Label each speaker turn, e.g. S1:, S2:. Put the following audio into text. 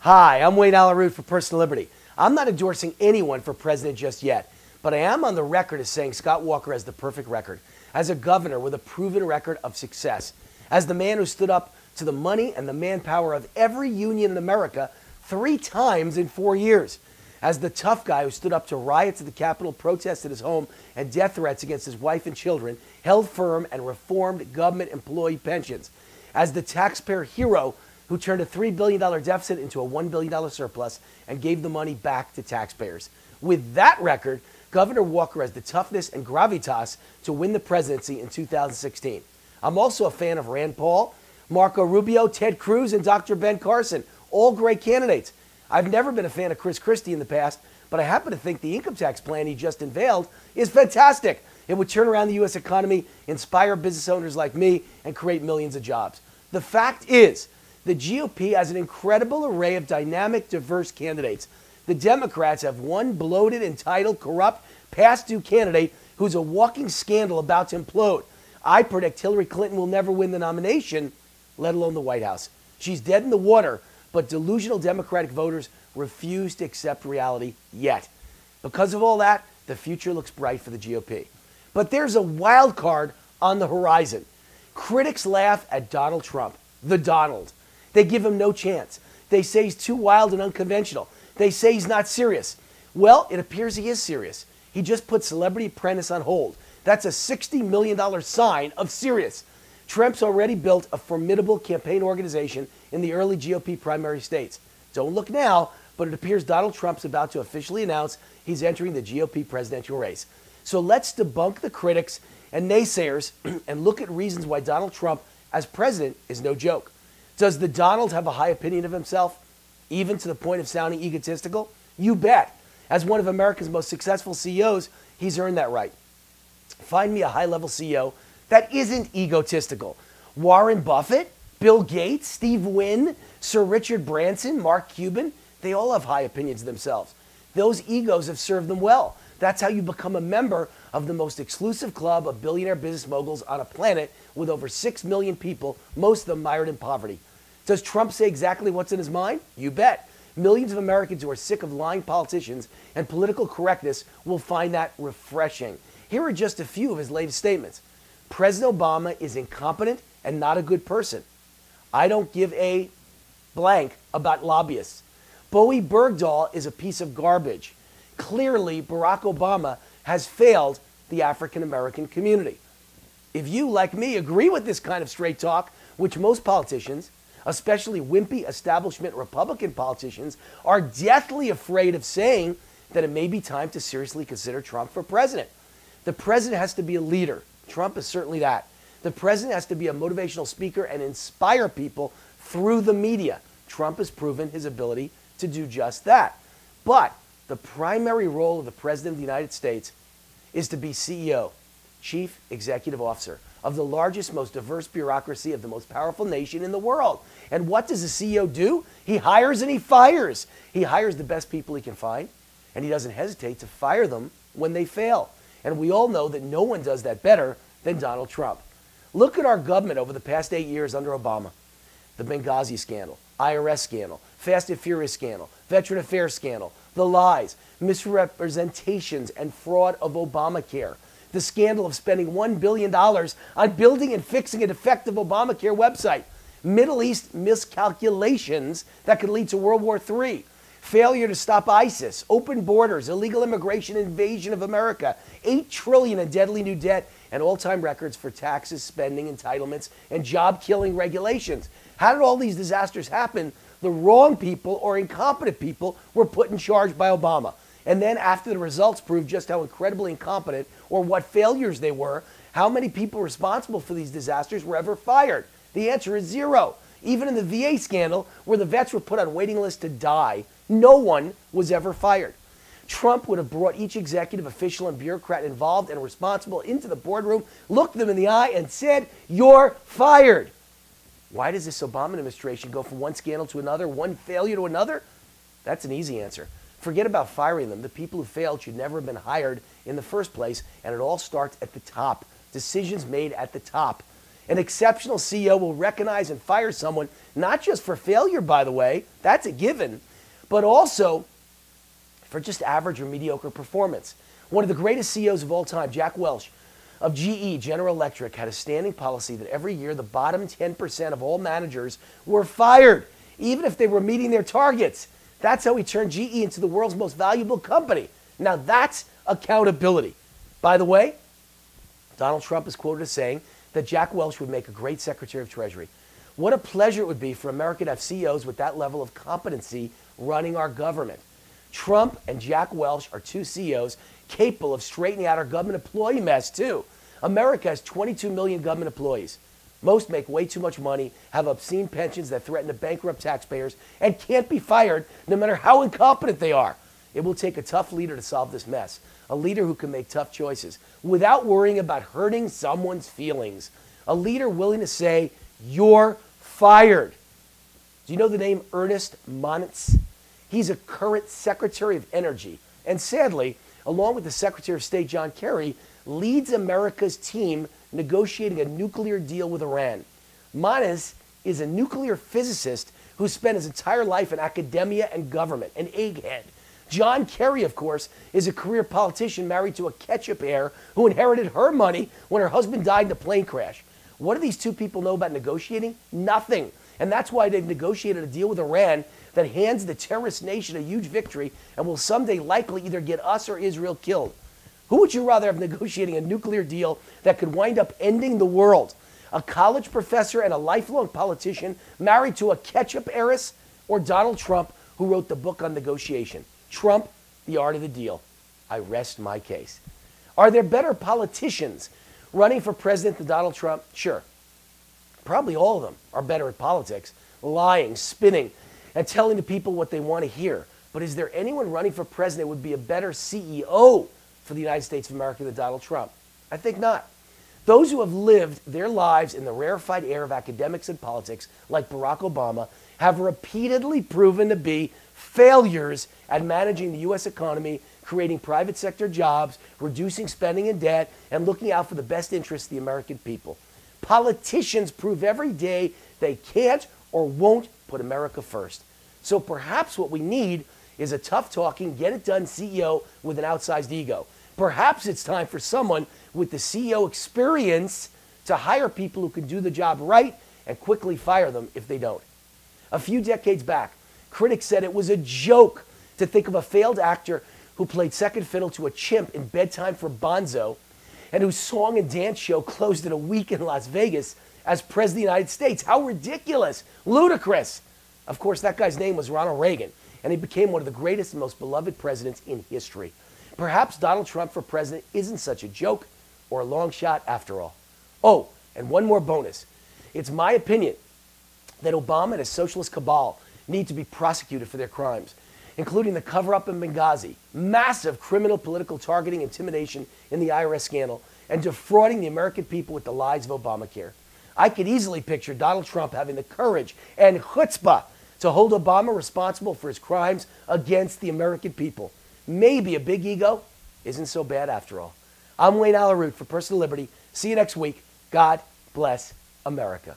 S1: Hi, I'm Wayne Alaroot for Personal Liberty. I'm not endorsing anyone for president just yet, but I am on the record as saying Scott Walker has the perfect record. As a governor with a proven record of success. As the man who stood up to the money and the manpower of every union in America 3 times in 4 years. As the tough guy who stood up to riots at the Capitol, protests at his home, and death threats against his wife and children, held firm and reformed government employee pensions. As the taxpayer hero who turned a $3 billion deficit into a $1 billion surplus and gave the money back to taxpayers. With that record, Governor Walker has the toughness and gravitas to win the presidency in 2016. I'm also a fan of Rand Paul, Marco Rubio, Ted Cruz, and Dr. Ben Carson, all great candidates. I've never been a fan of Chris Christie in the past, but I happen to think the income tax plan he just unveiled is fantastic. It would turn around the U.S. economy, inspire business owners like me, and create millions of jobs. The fact is, the GOP has an incredible array of dynamic, diverse candidates. The Democrats have one bloated, entitled, corrupt, past-due candidate who's a walking scandal about to implode. I predict Hillary Clinton will never win the nomination, let alone the White House. She's dead in the water, but delusional Democratic voters refuse to accept reality yet. Because of all that, the future looks bright for the GOP. But there's a wild card on the horizon. Critics laugh at Donald Trump, the Donald. They give him no chance. They say he's too wild and unconventional. They say he's not serious. Well, it appears he is serious. He just put Celebrity Apprentice on hold. That's a $60 million sign of serious. Trump's already built a formidable campaign organization in the early GOP primary states. Don't look now, but it appears Donald Trump's about to officially announce he's entering the GOP presidential race. So let's debunk the critics and naysayers and look at reasons why Donald Trump as president is no joke. Does the Donald have a high opinion of himself, even to the point of sounding egotistical? You bet. As one of America's most successful CEOs, he's earned that right. Find me a high-level CEO that isn't egotistical. Warren Buffett, Bill Gates, Steve Wynn, Sir Richard Branson, Mark Cuban, they all have high opinions of themselves. Those egos have served them well. That's how you become a member of the most exclusive club of billionaire business moguls on a planet with over 6 million people, most of them mired in poverty. Does Trump say exactly what's in his mind? You bet. Millions of Americans who are sick of lying politicians and political correctness will find that refreshing. Here are just a few of his latest statements. President Obama is incompetent and not a good person. I don't give a blank about lobbyists. Bowie Bergdahl is a piece of garbage. Clearly, Barack Obama has failed the African American community. If you, like me, agree with this kind of straight talk, which most politicians, especially wimpy establishment Republican politicians, are deathly afraid of saying, that it may be time to seriously consider Trump for president. The president has to be a leader. Trump is certainly that. The president has to be a motivational speaker and inspire people through the media. Trump has proven his ability to do just that. But the primary role of the President of the United States is to be CEO, Chief Executive Officer, of the largest, most diverse bureaucracy of the most powerful nation in the world. And what does a CEO do? He hires and he fires. He hires the best people he can find, and he doesn't hesitate to fire them when they fail. And we all know that no one does that better than Donald Trump. Look at our government over the past 8 years under Obama. The Benghazi scandal, IRS scandal, Fast and Furious scandal, Veteran Affairs scandal, the lies, misrepresentations, and fraud of Obamacare. The scandal of spending $1 billion on building and fixing a defective Obamacare website. Middle East miscalculations that could lead to World War III. Failure to stop ISIS, open borders, illegal immigration, invasion of America, $8 trillion in deadly new debt, and all-time records for taxes, spending, entitlements, and job-killing regulations. How did all these disasters happen? The wrong people or incompetent people were put in charge by Obama. And then after the results proved just how incredibly incompetent or what failures they were, how many people responsible for these disasters were ever fired? The answer is 0. Even in the VA scandal, where the vets were put on waiting lists to die, no one was ever fired. Trump would have brought each executive, official, and bureaucrat involved and responsible into the boardroom, looked them in the eye, and said, "You're fired." Why does this Obama administration go from one scandal to another, one failure to another? That's an easy answer. Forget about firing them. The people who failed should never have been hired in the first place, and it all starts at the top. Decisions made at the top. An exceptional CEO will recognize and fire someone, not just for failure, by the way, that's a given, but also for just average or mediocre performance. One of the greatest CEOs of all time, Jack Welch of GE, General Electric, had a standing policy that every year the bottom 10% of all managers were fired, even if they were meeting their targets. That's how he turned GE into the world's most valuable company. Now that's accountability. By the way, Donald Trump is quoted as saying that Jack Welch would make a great Secretary of Treasury. What a pleasure it would be for America to have CEOs with that level of competency running our government. Trump and Jack Welch are two CEOs capable of straightening out our government employee mess, too. America has 22 million government employees. Most make way too much money, have obscene pensions that threaten to bankrupt taxpayers, and can't be fired no matter how incompetent they are. It will take a tough leader to solve this mess, a leader who can make tough choices without worrying about hurting someone's feelings, a leader willing to say, "You're fired." Do you know the name Ernest Moniz? He's a current Secretary of Energy, and sadly, along with the Secretary of State John Kerry, leads America's team negotiating a nuclear deal with Iran. Moniz is a nuclear physicist who spent his entire life in academia and government, an egghead. John Kerry, of course, is a career politician married to a ketchup heir who inherited her money when her husband died in a plane crash. What do these two people know about negotiating? Nothing. And that's why they've negotiated a deal with Iran that hands the terrorist nation a huge victory and will someday likely either get us or Israel killed. Who would you rather have negotiating a nuclear deal that could wind up ending the world? A college professor and a lifelong politician married to a ketchup heiress, or Donald Trump, who wrote the book on negotiation? Trump, The Art of the Deal. I rest my case. Are there better politicians running for president than Donald Trump? Sure. Probably all of them are better at politics, lying, spinning, and telling the people what they want to hear. But is there anyone running for president who would be a better CEO for the United States of America than Donald Trump? I think not. Those who have lived their lives in the rarefied air of academics and politics, like Barack Obama, have repeatedly proven to be failures at managing the U.S. economy, creating private sector jobs, reducing spending and debt, and looking out for the best interests of the American people. Politicians prove every day they can't or won't put America first. So perhaps what we need is a tough-talking, get-it-done CEO with an outsized ego. Perhaps it's time for someone with the CEO experience to hire people who can do the job right and quickly fire them if they don't. A few decades back, critics said it was a joke to think of a failed actor who played second fiddle to a chimp in Bedtime for Bonzo and whose song and dance show closed in a week in Las Vegas as President of the United States. How ridiculous, ludicrous. Of course, that guy's name was Ronald Reagan, and he became one of the greatest and most beloved presidents in history. Perhaps Donald Trump for president isn't such a joke or a long shot after all. Oh, and one more bonus. It's my opinion that Obama and his socialist cabal need to be prosecuted for their crimes, including the cover-up in Benghazi, massive criminal political targeting, intimidation in the IRS scandal, and defrauding the American people with the lies of Obamacare. I could easily picture Donald Trump having the courage and chutzpah to hold Obama responsible for his crimes against the American people. Maybe a big ego isn't so bad after all. I'm Wayne Alaroot for Personal Liberty. See you next week. God bless America.